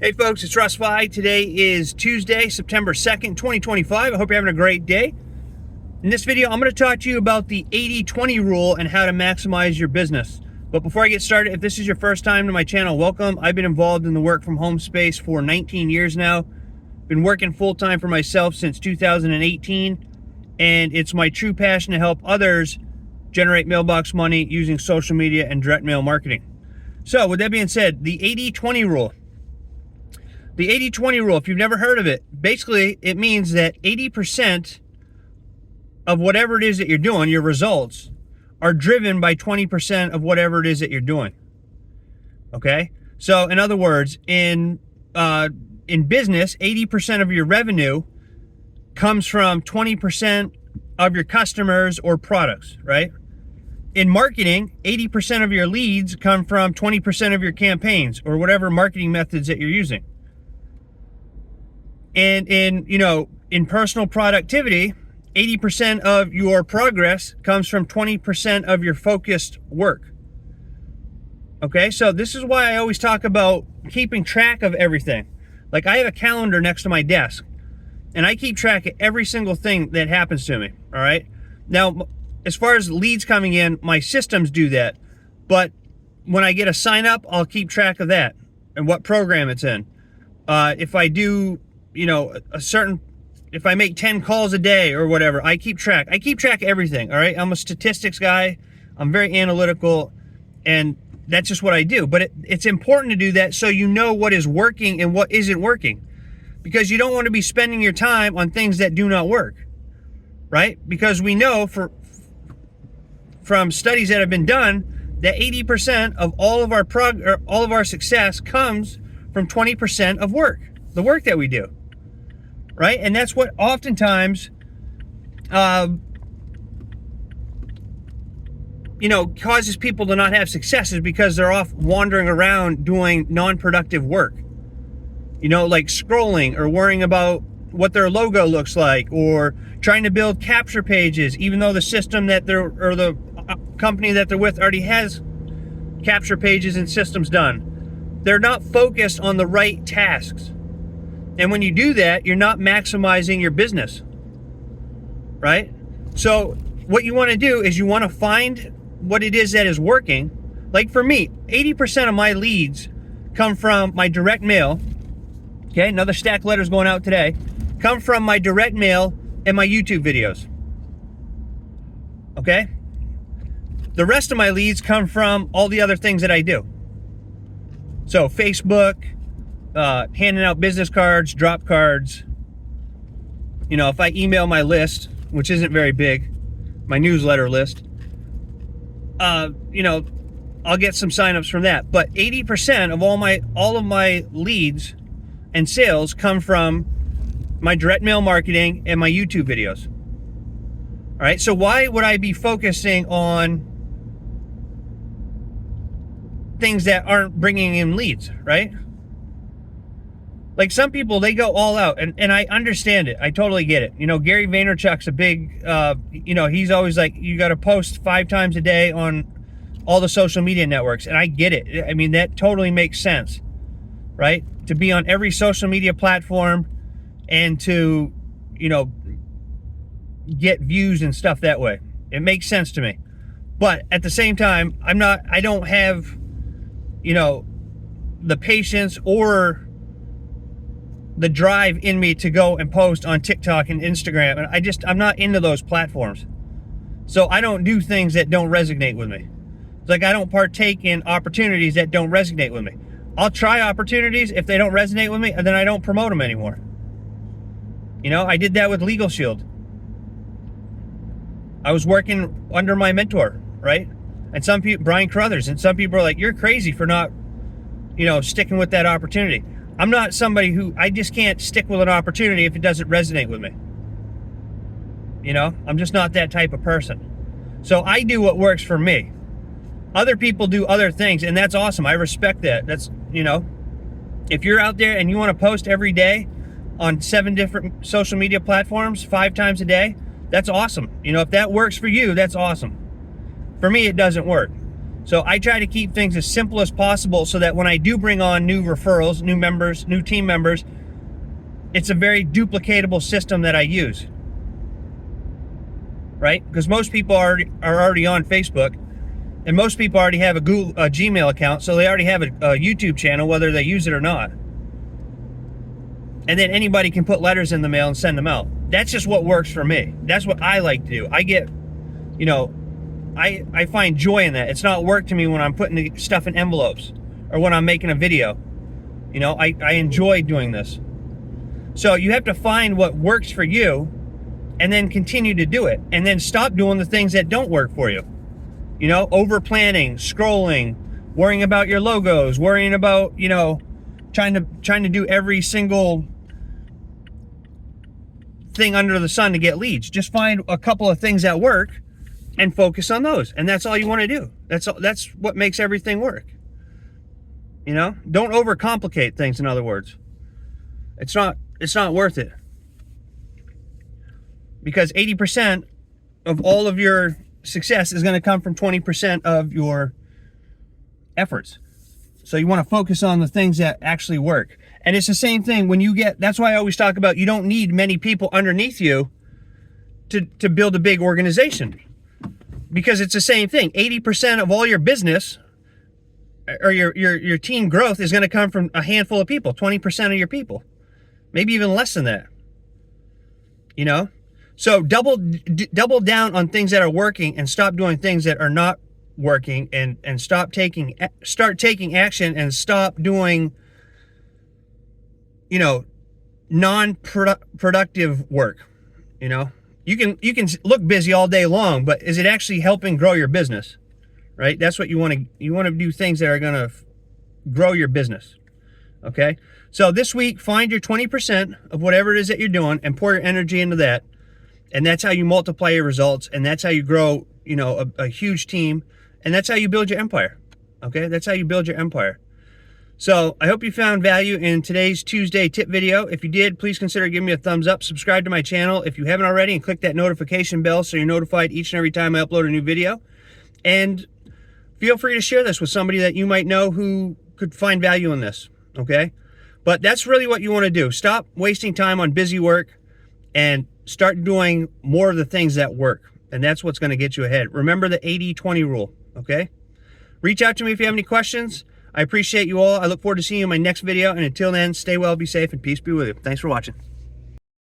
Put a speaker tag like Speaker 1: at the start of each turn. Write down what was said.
Speaker 1: Hey folks, it's Russ. Today is Tuesday, September 2nd, 2025. I hope you're having a great day. In this video, I'm going to talk to you about the 80-20 rule and how to maximize your business. But before I get started, if this is your first time to my channel, welcome. I've been involved in the work from home space for 19 years now. Been working full-time for myself since 2018, and it's my true passion to help others generate mailbox money using social media and direct mail marketing. So with that being said, the 80-20 rule. The 80-20 rule, if you've never heard of it, basically it means that 80% of whatever it is that you're doing, your results, are driven by 20% of whatever it is that you're doing. Okay? So in other words, in business, 80% of your revenue comes from 20% of your customers or products, right? In marketing, 80% of your leads come from 20% of your campaigns or whatever marketing methods that you're using. And in personal productivity, 80% of your progress comes from 20% of your focused work. Okay, so this is why I always talk about keeping track of everything. Like I have a calendar next to my desk, and I keep track of every single thing that happens to me, all right? Now, as far as leads coming in, my systems do that. But when I get a sign up, I'll keep track of that and what program it's in. If I do if I make 10 calls a day or whatever, I keep track of everything, all right? I'm a statistics guy. I'm very analytical, and that's just what I do. But it's important to do that so you know what is working and what isn't working, because you don't want to be spending your time on things that do not work, right? Because we know from studies that have been done that 80% of all of our success comes from 20% of work, the work that we do. Right? And that's what oftentimes, causes people to not have success, is because they're off wandering around doing non-productive work. Like scrolling or worrying about what their logo looks like, or trying to build capture pages, even though the system that the company that they're with already has capture pages and systems done. They're not focused on the right tasks. And when you do that, you're not maximizing your business, right? So what you want to do is you want to find what it is that is working. Like for me, 80% of my leads come from my direct mail. Okay, another stack of letters going out today. Come from my direct mail and my YouTube videos. Okay? The rest of my leads come from all the other things that I do. So Facebook, handing out business cards, drop cards. If I email my list, which isn't very big, my newsletter list, I'll get some signups from that. But 80% of all of my leads and sales come from my direct mail marketing and my YouTube videos. All right, so why would I be focusing on things that aren't bringing in leads, right? Like some people, they go all out, and I understand it. I totally get it. Gary Vaynerchuk's a big, he's always like, you got to post 5 times a day on all the social media networks. And I get it. I mean, that totally makes sense, right? To be on every social media platform and to, get views and stuff that way. It makes sense to me. But at the same time, I don't have, the patience or the drive in me to go and post on TikTok and Instagram. And I'm not into those platforms. So I don't do things that don't resonate with me. It's like I don't partake in opportunities that don't resonate with me. I'll try opportunities. If they don't resonate with me, and then I don't promote them anymore. I did that with Legal Shield. I was working under my mentor, right? And some people, Brian Carruthers, and some people are like, you're crazy for not, sticking with that opportunity. I'm not somebody I just can't stick with an opportunity if it doesn't resonate with me. I'm just not that type of person. So I do what works for me. Other people do other things, and that's awesome. I respect that. That's, if you're out there and you want to post every day on 7 different social media platforms, 5 times a day, that's awesome. If that works for you, that's awesome. For me, it doesn't work. So I try to keep things as simple as possible so that when I do bring on new referrals, new members, new team members, it's a very duplicatable system that I use, right? Because most people are already on Facebook, and most people already have a Gmail account, so they already have a YouTube channel, whether they use it or not. And then anybody can put letters in the mail and send them out. That's just what works for me. That's what I like to do. I get, you know, I find joy in that. It's not work to me when I'm putting the stuff in envelopes or when I'm making a video. You know, I enjoy doing this. So you have to find what works for you and then continue to do it. And then stop doing the things that don't work for you. You know, over planning, scrolling, worrying about your logos, worrying about, you know, trying to do every single thing under the sun to get leads. Just find a couple of things that work and focus on those. And that's all you want to do. That's what makes everything work. You know, don't overcomplicate things, in other words. It's not worth it. Because 80% of all of your success is going to come from 20% of your efforts. So you want to focus on the things that actually work. And it's the same thing when you get, that's why I always talk about, you don't need many people underneath you to build a big organization. Because it's the same thing. 80% of all your business or your team growth is going to come from a handful of people, 20% of your people. Maybe even less than that. You know? So double down on things that are working and stop doing things that are not working, and start taking action and stop doing, you know, non-productive work. You know, you can look busy all day long, but is it actually helping grow your business? Right? That's what you want to do, things that are going to grow your business. Okay? So this week, find your 20% of whatever it is that you're doing and pour your energy into that. And that's how you multiply your results, and that's how you grow, you know, a huge team, and that's how you build your empire. Okay? That's how you build your empire. So I hope you found value in today's Tuesday tip video. If you did, please consider giving me a thumbs up. Subscribe to my channel if you haven't already, and click that notification bell so you're notified each and every time I upload a new video. And feel free to share this with somebody that you might know who could find value in this. Okay? But that's really what you want to do. Stop wasting time on busy work and start doing more of the things that work. And that's what's going to get you ahead. Remember the 80-20 rule, okay? Reach out to me if you have any questions. I appreciate you all. I look forward to seeing you in my next video. And until then, stay well, be safe, and peace be with you. Thanks for watching.